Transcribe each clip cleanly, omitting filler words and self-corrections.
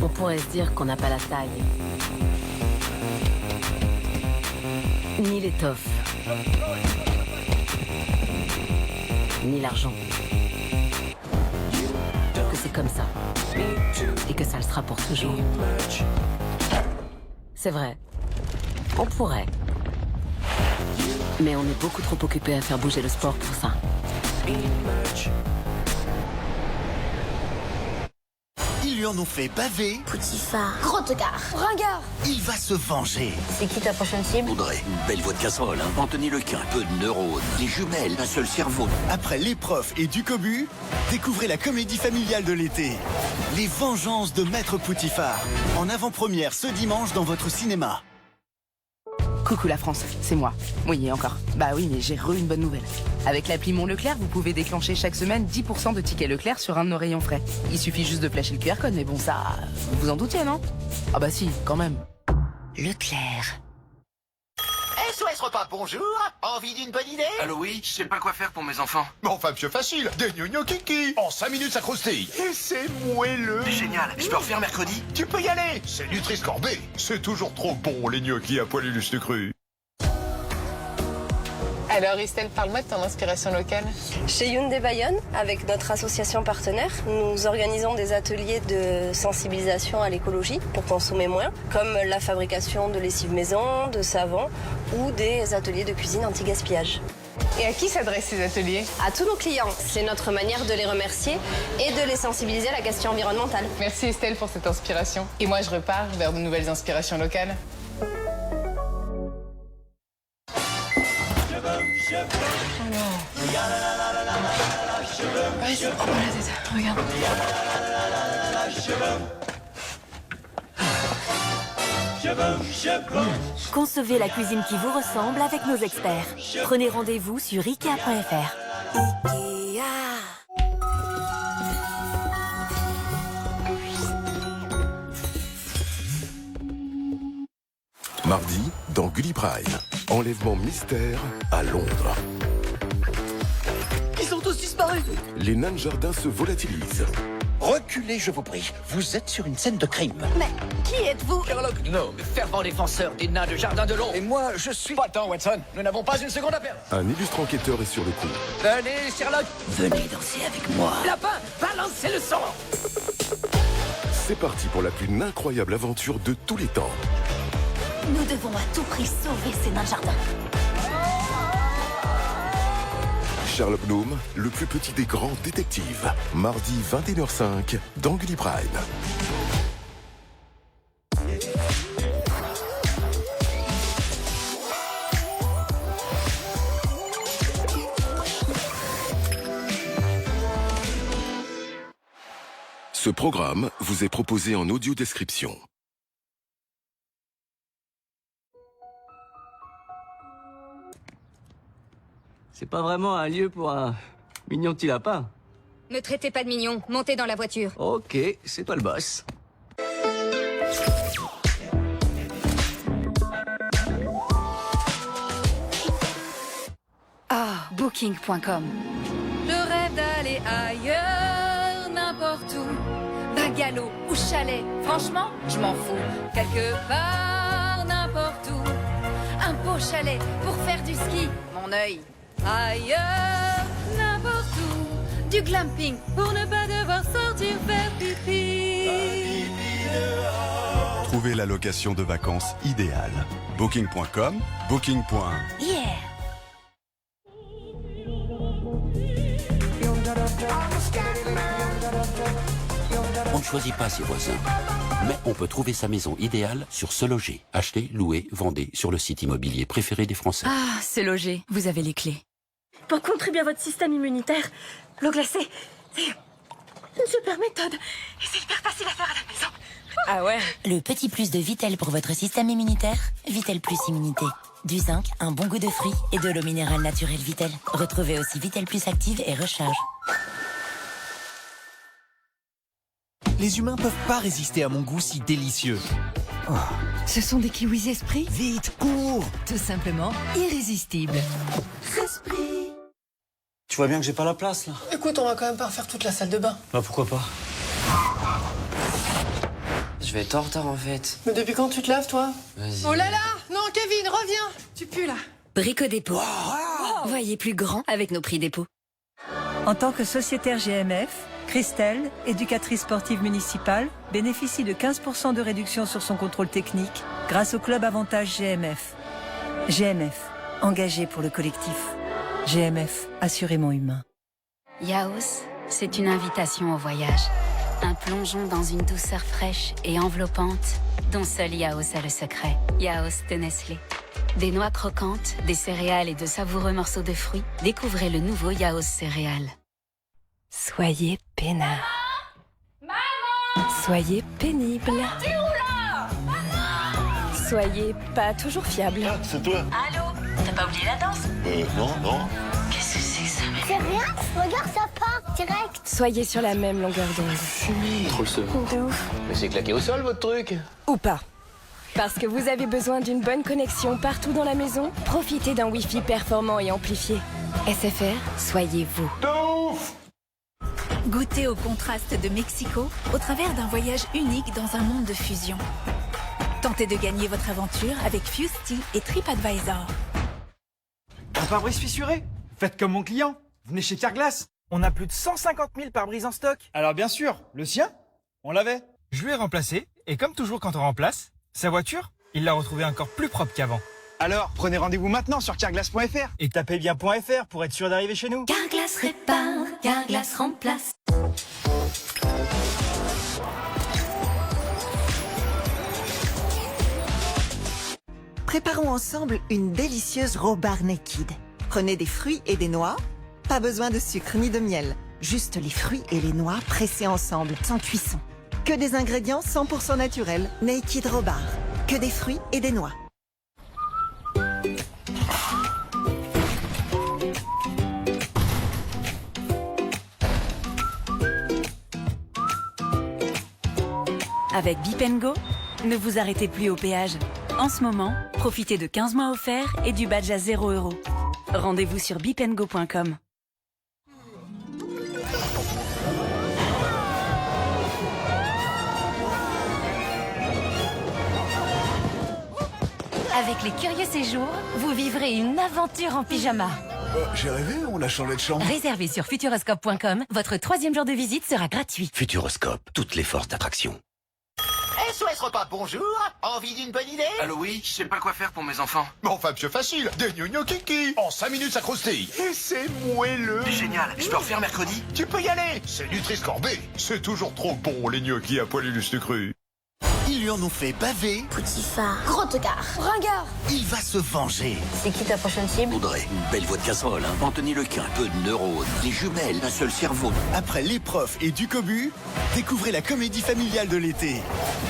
On pourrait se dire qu'on n'a pas la taille. Ni l'étoffe. Ni l'argent. Que c'est comme ça. Et que ça le sera pour toujours. C'est vrai. On pourrait. Mais on est beaucoup trop occupé à faire bouger le sport pour ça. Ils lui en ont fait baver. Poutiphar. Gros tocard. Ringard. Il va se venger. C'est qui ta prochaine cible? Audrey, une belle voix de casserole, hein. Anthony Lequin, peu de neurones, des jumelles, un seul cerveau. Après Les Profs et du Cobu, découvrez la comédie familiale de l'été. Les Vengeances de Maître Poutiphar. En avant-première ce dimanche dans votre cinéma. Coucou la France, c'est moi. Oui, et encore. Bah oui, mais j'ai une bonne nouvelle. Avec l'appli Mon Leclerc, vous pouvez déclencher chaque semaine 10% de tickets Leclerc sur un de nos rayons frais. Il suffit juste de flasher le QR code, mais bon, ça, vous vous en doutiez, non? Ah bah si, quand même. Leclerc. SOS Repas, bonjour. Envie d'une bonne idée? Allô, oui, je sais pas quoi faire pour mes enfants. Bon, enfin, monsieur facile. Des gnognos kiki. En 5 minutes, ça croustille. Et c'est moelleux. Génial, je peux refaire mercredi? Tu peux y aller. C'est Nutri-Score B. C'est toujours trop bon, les gnocchis à poilu cru. Alors Estelle, parle-moi de ton inspiration locale. Chez Hyundai Bayonne, avec notre association partenaire, nous organisons des ateliers de sensibilisation à l'écologie pour consommer moins, comme la fabrication de lessive maison, de savon ou des ateliers de cuisine anti-gaspillage. Et à qui s'adressent ces ateliers? À tous nos clients, c'est notre manière de les remercier et de les sensibiliser à la question environnementale. Merci Estelle pour cette inspiration. Et moi je repars vers de nouvelles inspirations locales. Ouais, je prends pas la tête, regarde. Concevez la cuisine qui vous ressemble avec nos experts. Prenez rendez-vous sur Ikea.fr. Ikea. Mardi, dans Gulli Prime, enlèvement mystère à Londres. Ils ont tous disparu. Les nains de jardin se volatilisent. Reculez, je vous prie. Vous êtes sur une scène de crime. Mais qui êtes-vous? Sherlock Gnome, fervent défenseur des nains de jardin de Londres. Et moi, je suis... Pas le temps, Watson. Nous n'avons pas une seconde à perdre. Un illustre enquêteur est sur le coup. Venez, Sherlock. Venez danser avec moi. Lapin, balancez le sang. C'est parti pour la plus incroyable aventure de tous les temps. Nous devons à tout prix sauver ces nains de jardin. Sherlock Gnome, le plus petit des grands détectives. Mardi 21h05 dans Gulli Prime. Ce programme vous est proposé en audio description. C'est pas vraiment un lieu pour un mignon petit lapin. Ne traitez pas de mignon, montez dans la voiture. Ok, c'est toi le boss. Ah, Booking.com. Je rêve d'aller ailleurs, n'importe où. Bungalow ou chalet, franchement, je m'en fous. Quelque part, n'importe où. Un beau chalet pour faire du ski, mon œil. Ailleurs, n'importe où. Du glamping pour ne pas devoir sortir faire pipi. Trouvez la location de vacances idéale. Booking.com, booking. Yeah. On ne choisit pas ses voisins, mais on peut trouver sa maison idéale sur Se Loger. Achetez, louez, vendez sur le site immobilier préféré des Français. Ah, c'est logé. Vous avez les clés. Pour contribuer à votre système immunitaire, l'eau glacée, c'est une super méthode. Et c'est hyper facile à faire à la maison. Ah ouais? Le petit plus de Vitel pour votre système immunitaire. Vitel Plus Immunité. Du zinc, un bon goût de fruits et de l'eau minérale naturelle Vitel. Retrouvez aussi Vitel Plus Active et Recharge. Les humains peuvent pas résister à mon goût si délicieux. Oh. Ce sont des kiwis esprits? Vite, cours! Tout simplement irrésistibles. Esprit. Tu vois bien que j'ai pas la place, là. Écoute, on va quand même pas refaire toute la salle de bain. Bah pourquoi pas. Je vais être en retard, en fait. Mais depuis quand tu te laves, toi? Vas-y. Oh là là! Non, Kevin, reviens! Tu pues, là. Brico Dépôt. Voyez plus grand avec nos prix dépôt. En tant que sociétaire GMF, Christelle, éducatrice sportive municipale, bénéficie de 15% de réduction sur son contrôle technique grâce au club avantage GMF. GMF, engagé pour le collectif. GMF, assurément humain. Yaos, c'est une invitation au voyage. Un plongeon dans une douceur fraîche et enveloppante dont seul Yaos a le secret. Yaos de Nestlé. Des noix croquantes, des céréales et de savoureux morceaux de fruits. Découvrez le nouveau Yaos céréales. Soyez peinard. Soyez pénible. Soyez pas toujours fiable. Ah, c'est toi. Allô? T'as pas oublié la danse? Non. Qu'est-ce que c'est que ça, mec? C'est rien, regarde, ça part direct. Soyez sur la même longueur d'onde. Trop le seum. De ouf. Mais c'est claqué au sol, votre truc. Ou pas. Parce que vous avez besoin d'une bonne connexion partout dans la maison, profitez d'un Wi-Fi performant et amplifié. SFR, soyez vous. Goûtez au contraste de Mexico au travers d'un voyage unique dans un monde de fusion. Tentez de gagner votre aventure avec Fusty et TripAdvisor. Un pare-brise fissuré? Faites comme mon client. Venez chez Carglass. On a plus de 150 000 pare-brises en stock. Alors bien sûr, le sien, on l'avait. Je lui ai remplacé, et comme toujours quand on remplace, sa voiture, il l'a retrouvée encore plus propre qu'avant. Alors, prenez rendez-vous maintenant sur carglass.fr et tapez bien .fr pour être sûr d'arriver chez nous. Carglass répare, Carglass remplace. Préparons ensemble une délicieuse robar naked. Prenez des fruits et des noix. Pas besoin de sucre ni de miel. Juste les fruits et les noix pressés ensemble, sans cuisson. Que des ingrédients 100% naturels. Naked Robar. Que des fruits et des noix. Avec Bip & Go, ne vous arrêtez plus au péage. En ce moment, profitez de 15 mois offerts et du badge à 0 €. Rendez-vous sur bipandgo.com. Avec les Curieux Séjours, vous vivrez une aventure en pyjama. J'ai rêvé, on a changé de chambre. Réservé sur futuroscope.com, votre 3e jour de visite sera gratuit. Futuroscope, toutes les forces d'attraction. SOS Repas, bonjour. Envie d'une bonne idée? Allô, oui, je sais pas quoi faire pour mes enfants. Bon, enfin, monsieur facile. Des gnognos kiki. En 5 minutes, ça croustille. Et c'est moelleux. Génial, je peux refaire mercredi? Tu peux y aller. C'est Nutri-Score B. C'est toujours trop bon, les gnocchis à poil illustre cru. Ils lui en ont fait baver. Poutiphar. Gros tocard. Ringard. Il va se venger. C'est qui ta prochaine cible? Audrey, une belle voix de casserole, hein. Anthony Lequin, peu de neurones, des jumelles, un seul cerveau. Après l'épreuve et du cobu, découvrez la comédie familiale de l'été.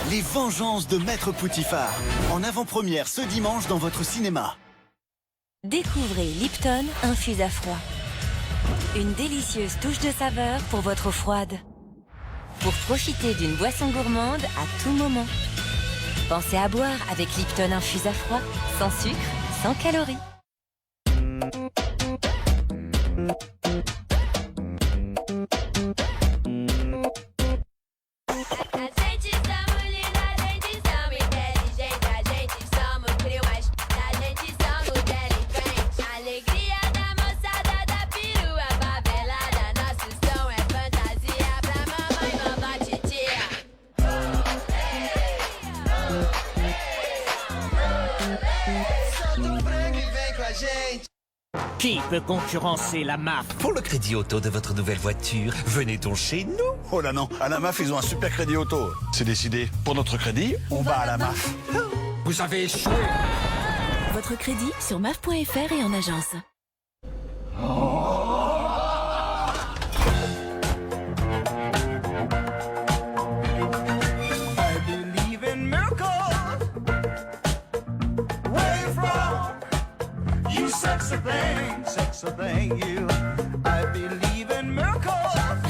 Les Vengeances de Maître Poutifard. En avant-première ce dimanche dans votre cinéma. Découvrez Lipton infuse à froid. Une délicieuse touche de saveur pour votre eau froide. Pour profiter d'une boisson gourmande à tout moment. Pensez à boire avec Lipton infuse à froid, sans sucre, sans calories. Qui peut concurrencer la MAF? Pour le crédit auto de votre nouvelle voiture, venez donc chez nous. Oh là non, à la MAF, ils ont un super crédit auto. C'est décidé. Pour notre crédit, on va à la MAF. Vous avez échoué. Votre crédit sur maf.fr et en agence.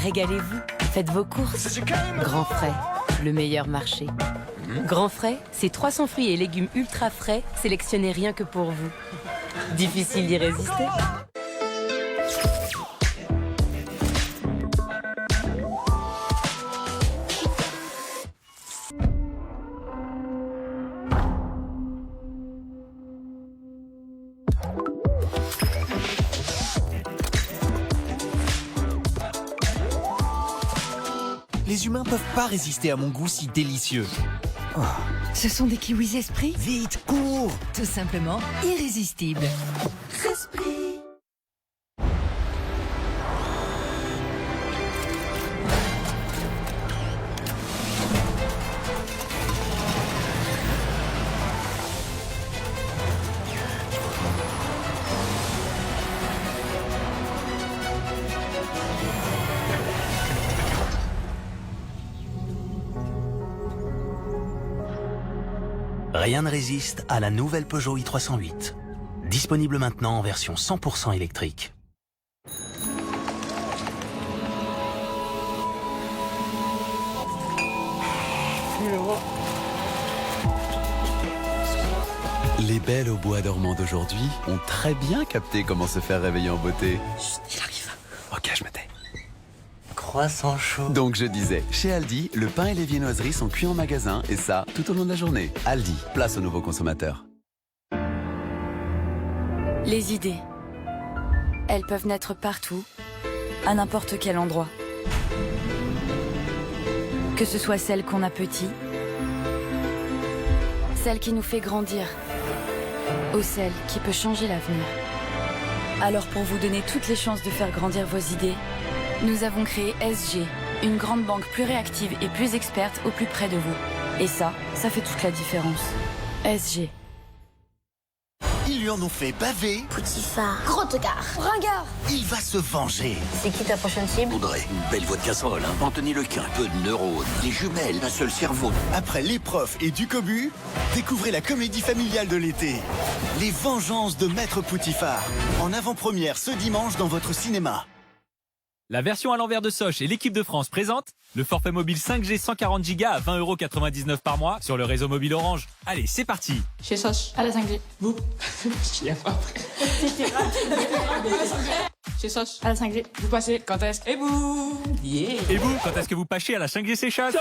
Régalez-vous, faites vos courses. Grand Frais, le meilleur marché. Grand Frais, c'est 300 fruits et légumes ultra frais, sélectionnés rien que pour vous. Difficile d'y résister. Les humains peuvent pas résister à mon goût si délicieux. Oh. Ce sont des kiwis Esprit? Vite, cours! Tout simplement irrésistibles. Esprit. Rien ne résiste à la nouvelle Peugeot i308. Disponible maintenant en version 100% électrique. Les belles au bois dormant d'aujourd'hui ont très bien capté comment se faire réveiller en beauté. Chut, il arrive. Ok, je me tais. Croissant chaud. Donc je disais, chez Aldi, le pain et les viennoiseries sont cuits en magasin et ça, tout au long de la journée. Aldi, place aux nouveaux consommateurs. Les idées. Elles peuvent naître partout, à n'importe quel endroit. Que ce soit celle qu'on a petit, celle qui nous fait grandir, ou celle qui peut changer l'avenir. Alors pour vous donner toutes les chances de faire grandir vos idées, nous avons créé SG, une grande banque plus réactive et plus experte au plus près de vous. Et ça fait toute la différence. SG. Ils lui en ont fait baver. Poutiphar. Grottegard. Ringard. Il va se venger. C'est qui ta prochaine cible? Audrey, une belle voix de casserole, hein. Anthony Lequin, peu de neurones, des jumelles, un seul cerveau. Après l'épreuve et du cobu, découvrez la comédie familiale de l'été. Les Vengeances de Maître Poutiphar. En avant-première ce dimanche dans votre cinéma. La version à l'envers de Soch et l'équipe de France présente le forfait mobile 5G 140 Go à 20,99 € par mois sur le réseau mobile Orange. Allez, c'est parti. Chez Soch, à la 5G. Vous. Il y a pas après. C'était rapide. Chez Soch, à la 5G. Vous passez quand est-ce? Et vous. Yeah. Et vous, quand est-ce que vous pâchez à la 5G séchage?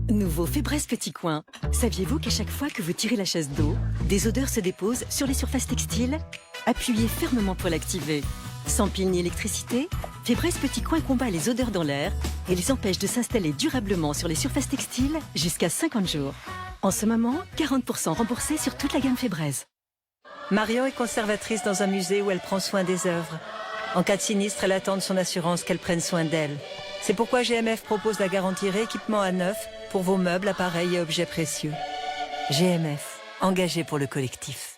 Nouveau Fébreze Petit Coin. Saviez-vous qu'à chaque fois que vous tirez la chasse d'eau, des odeurs se déposent sur les surfaces textiles? Appuyez fermement pour l'activer. Sans pile ni électricité, Fébreze Petit Coin combat les odeurs dans l'air et les empêche de s'installer durablement sur les surfaces textiles jusqu'à 50 jours. En ce moment, 40% remboursés sur toute la gamme Fébreze. Marion est conservatrice dans un musée où elle prend soin des œuvres. En cas de sinistre, elle attend de son assurance qu'elle prenne soin d'elle. C'est pourquoi GMF propose la garantie rééquipement à neuf pour vos meubles, appareils et objets précieux. GMF, engagé pour le collectif.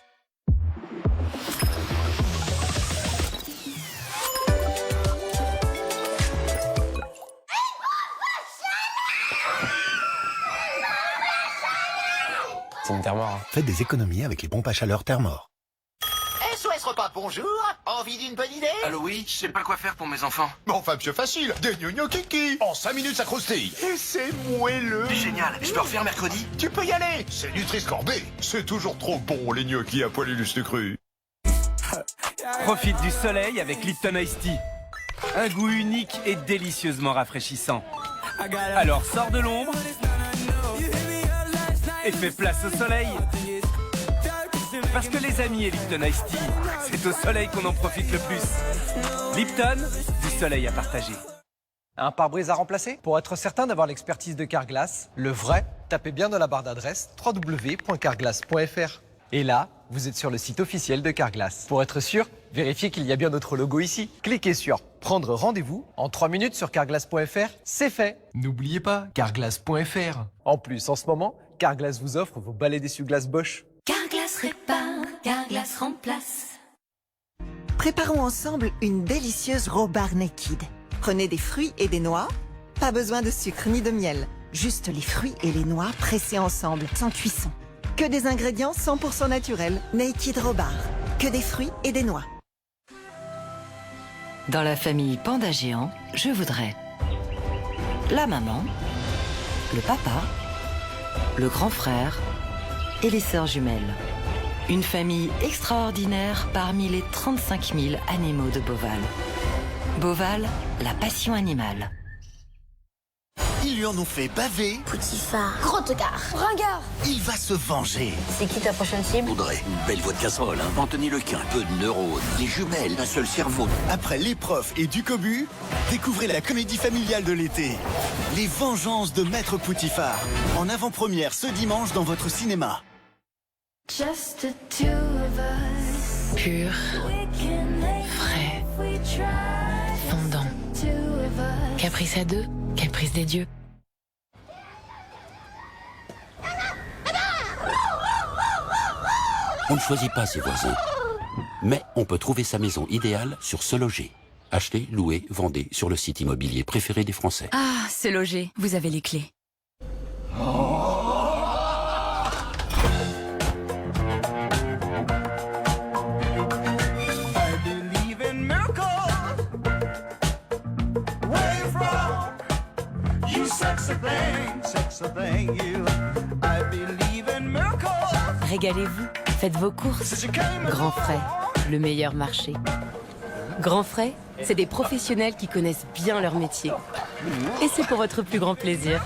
C'est une Thermor. Faites des économies avec les pompes à chaleur Thermor. SOS Repas, bonjour. Envie d'une bonne idée? Allô, oui, je sais pas quoi faire pour mes enfants. Bon, enfin, monsieur facile. Des gnognos kiki. En 5 minutes, ça croustille. Et c'est moelleux. Génial. Je peux refaire mercredi? Tu peux y aller. C'est Nutri-Scorbé. C'est toujours trop bon, les gnocchis à poil et lustre cru. Profite du soleil avec Lipton Ice Tea. Un goût unique et délicieusement rafraîchissant. Alors sors de l'ombre et fais place au soleil. Parce que les amis et Lipton Ice Tea, c'est au soleil qu'on en profite le plus. Lipton, du soleil à partager. Un pare-brise à remplacer? Pour être certain d'avoir l'expertise de Carglass, le vrai, tapez bien dans la barre d'adresse www.carglass.fr. Et là, vous êtes sur le site officiel de Carglass. Pour être sûr, vérifiez qu'il y a bien notre logo ici. Cliquez sur Prendre rendez-vous. En 3 minutes sur carglass.fr, c'est fait. N'oubliez pas, carglass.fr. En plus, en ce moment, Carglass vous offre vos balais d'essuie-glace Bosch. Carglass répare, Carglass remplace. Préparons ensemble une délicieuse Robar Naked. Prenez des fruits et des noix. Pas besoin de sucre ni de miel. Juste les fruits et les noix pressés ensemble, sans cuisson. Que des ingrédients 100% naturels. Naked Robar. Que des fruits et des noix. Dans la famille Panda Géant, je voudrais la maman, le papa, le grand frère et les sœurs jumelles. Une famille extraordinaire parmi les 35 000 animaux de Beauval. Beauval, la passion animale. Ils lui en ont fait baver. Poutiphar. Gros tocard. Ringard. Il va se venger. C'est qui ta prochaine cible? Audrey, une belle voix de casserole, hein. Anthony Lequin, peu de neurones, des jumelles, un seul cerveau. Après Les Profs et Du Cobu, découvrez la comédie familiale de l'été. Les Vengeances de Maître Poutiphar. En avant-première ce dimanche dans votre cinéma. Just the two of us. Pur, frais, fondant. Caprice à deux, caprice des dieux. On ne choisit pas ses voisins, mais on peut trouver sa maison idéale sur Se Loger. Achetez, louez, vendez sur le site immobilier préféré des Français. Ah, Se Loger, vous avez les clés. Régalez-vous, faites vos courses. Grand Frais, le meilleur marché. Grand Frais, c'est des professionnels qui connaissent bien leur métier. Et c'est pour votre plus grand plaisir.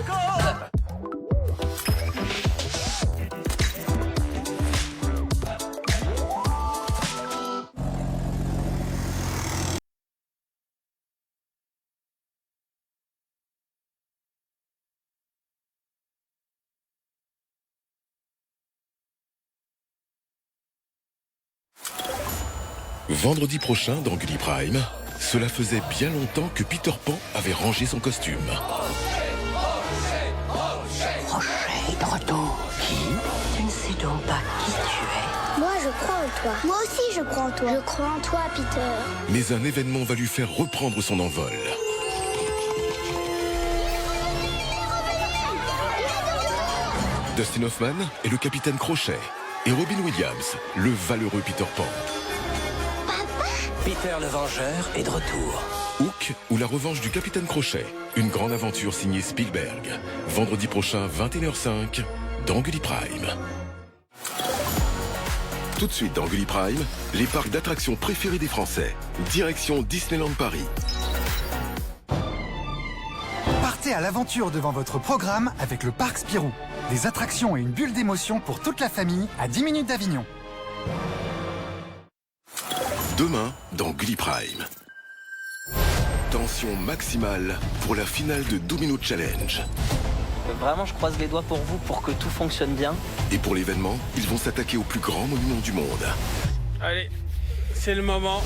Vendredi prochain dans Gulli Prime, cela faisait bien longtemps que Peter Pan avait rangé son costume. Rocher de retour. Qui? Tu ne sais donc pas qui tu es. Moi, je crois en toi. Moi aussi, je crois en toi. Je crois en toi, Peter. Mais un événement va lui faire reprendre son envol. Dustin Hoffman est le capitaine Crochet et Robin Williams, le valeureux Peter Pan. Peter le Vengeur est de retour. Hook ou la revanche du capitaine Crochet. Une grande aventure signée Spielberg. Vendredi prochain, 21h05, dans Gulli Prime. Tout de suite dans Gulli Prime, les parcs d'attractions préférés des Français. Direction Disneyland Paris. Partez à l'aventure devant votre programme avec le Parc Spirou. Des attractions et une bulle d'émotion pour toute la famille à 10 minutes d'Avignon. Demain, dans Gulli Prime. Tension maximale pour la finale de Domino Challenge. Vraiment, je croise les doigts pour vous pour que tout fonctionne bien. Et pour l'événement, ils vont s'attaquer au plus grand monument du monde. Allez, c'est le moment.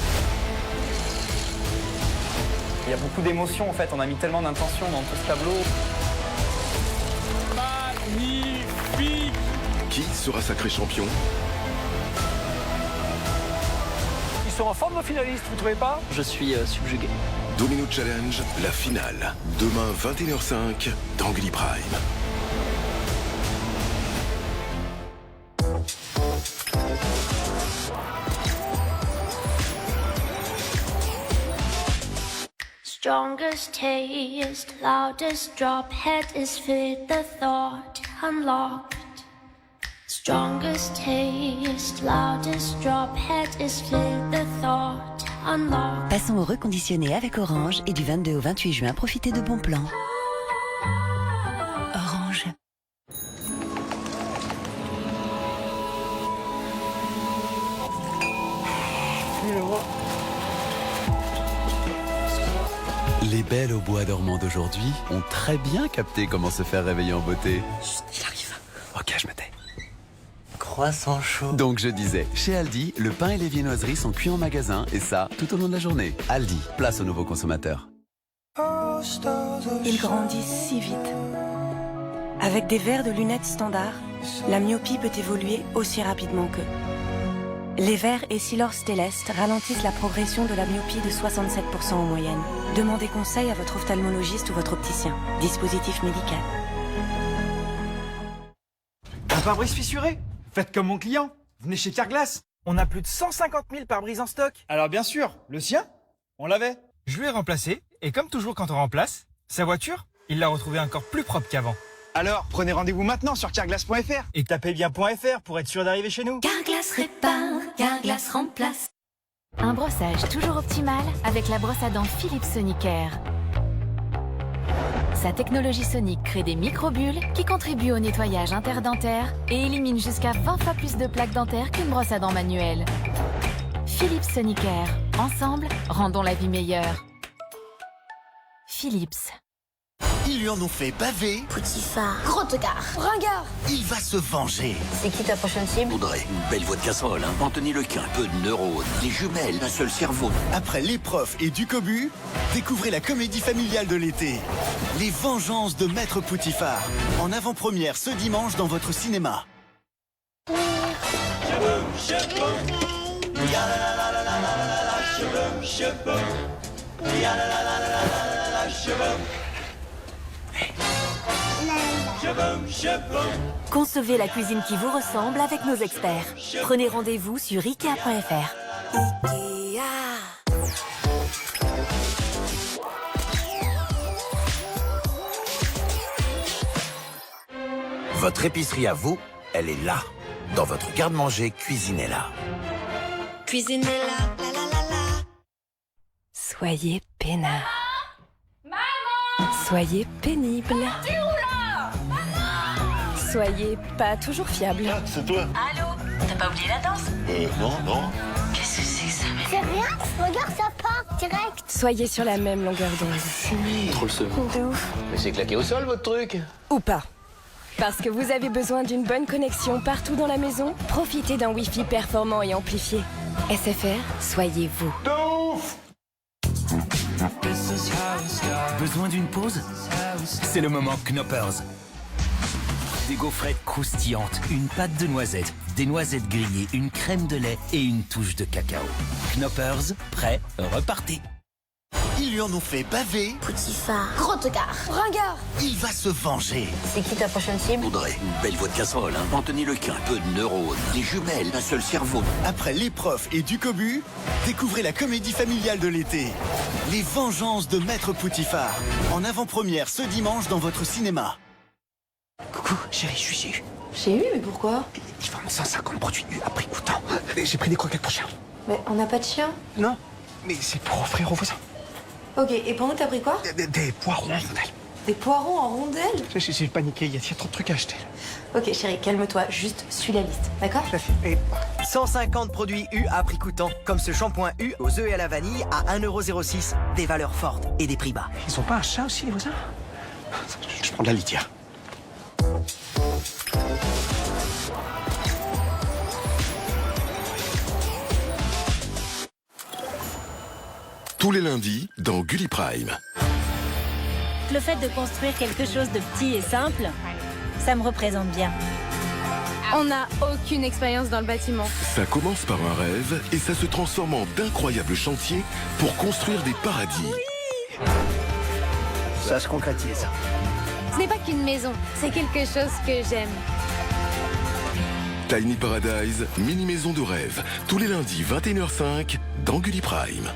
Il y a beaucoup d'émotions en fait, on a mis tellement d'intention dans tout ce tableau. Magnifique! Qui sera sacré champion? Ils sont en forme nos finalistes, vous trouvez pas? Je suis subjugué. Domino Challenge, la finale. Demain 21h05 dans Gulli Prime. Strongest taste, loudest drop, head is fit, the thought unlocked. Strongest taste, loudest drop, head is fit, the thought unlocked. Passons au reconditionné avec Orange et du 22 au 28 juin, profitez de bons plans. Orange. Les belles au bois dormant d'aujourd'hui ont très bien capté comment se faire réveiller en beauté. Chut, il arrive. Ok, je me tais. Croissant chaud. Donc je disais, chez Aldi, le pain et les viennoiseries sont cuits en magasin et ça, tout au long de la journée. Aldi, place aux nouveaux consommateurs. Ils grandissent si vite. Avec des verres de lunettes standard, la myopie peut évoluer aussi rapidement qu'eux. Les verres Essilor Stellest ralentissent la progression de la myopie de 67% en moyenne. Demandez conseil à votre ophtalmologiste ou votre opticien. Dispositif médical. Un pare-brise fissuré? Faites comme mon client. Venez chez Carglass. On a plus de 150 000 pare-brise en stock. Alors bien sûr, le sien, on l'avait. Je lui ai remplacé et comme toujours quand on remplace, sa voiture, il l'a retrouvée encore plus propre qu'avant. Alors, prenez rendez-vous maintenant sur carglass.fr et tapez bien .fr pour être sûr d'arriver chez nous. Carglass répare, Carglass remplace. Un brossage toujours optimal avec la brosse à dents Philips Sonicare. Sa technologie sonique crée des microbules qui contribuent au nettoyage interdentaire et éliminent jusqu'à 20 fois plus de plaques dentaires qu'une brosse à dents manuelle. Philips Sonicare. Ensemble, rendons la vie meilleure. Philips. Ils lui en ont fait baver. Potiphar. Gros tocard. Ringard. Il va se venger. C'est qui ta prochaine cible? Audrey, une belle voix de casserole, hein. Anthony Lequin, peu de neurones, les jumelles, un seul cerveau. Après l'épreuve et du cobu, découvrez la comédie familiale de l'été. Les vengeances de Maître Potiphar. En avant-première ce dimanche dans votre cinéma. Concevez la cuisine qui vous ressemble avec nos experts. Prenez rendez-vous sur Ikea.fr. Ikea. Votre épicerie à vous, elle est là. Dans votre garde-manger, cuisinez-la. Cuisinez-la, la la la la. Soyez peinard. Maman! Soyez pénible. Soyez pas toujours fiable. Ah, c'est toi. Allô? T'as pas oublié la danse? Non. Qu'est-ce que c'est ça? C'est rien. Regarde, ça part direct. Soyez sur la même longueur d'onde. Trop le seum. De ouf. Mais c'est claqué au sol, votre truc. Ou pas. Parce que vous avez besoin d'une bonne connexion partout dans la maison, profitez d'un Wi-Fi performant et amplifié. SFR, soyez vous. Besoin d'une pause? C'est le moment Knoppers. Des gaufrettes croustillantes, une pâte de noisettes, des noisettes grillées, une crème de lait et une touche de cacao. Knoppers, prêt, repartez. Ils lui en ont fait baver. Potiphar. Gros tocard. Ringard. Il va se venger. C'est qui ta prochaine cible? Audrey, une belle voix de casserole, hein. Anthony Lequin, peu de neurones, les jumelles, un seul cerveau. Après l'épreuve et du cobu, découvrez la comédie familiale de l'été. Les vengeances de Maître Potiphar. En avant-première ce dimanche dans votre cinéma. Coucou, chérie, je suis chez U. Chez U, mais pourquoi? Ils vendent 150 produits U à prix coûtant. J'ai pris des croquettes pour chien. Mais on n'a pas de chien. Non, mais c'est pour offrir aux voisins. Ok, et pour nous, t'as pris quoi? Des poireaux en rondelles. Des poireaux en rondelles? J'ai paniqué, il y a trop de trucs à acheter. Ok, chérie, calme-toi, juste suis la liste, d'accord? 150 produits U à prix coûtant, comme ce shampoing U aux œufs et à la vanille à 1,06€. Des valeurs fortes et des prix bas. Ils ont pas un chat aussi, les voisins? Je prends de la litière. Tous les lundis dans Gulli Prime. Le fait de construire quelque chose de petit et simple, ça me représente bien. On n'a aucune expérience dans le bâtiment. Ça commence par un rêve et ça se transforme en d'incroyables chantiers pour construire des paradis. Ça se concrétise. Ce n'est pas qu'une maison, c'est quelque chose que j'aime. Tiny Paradise, mini-maison de rêve, tous les lundis 21h05 dans Gulli Prime.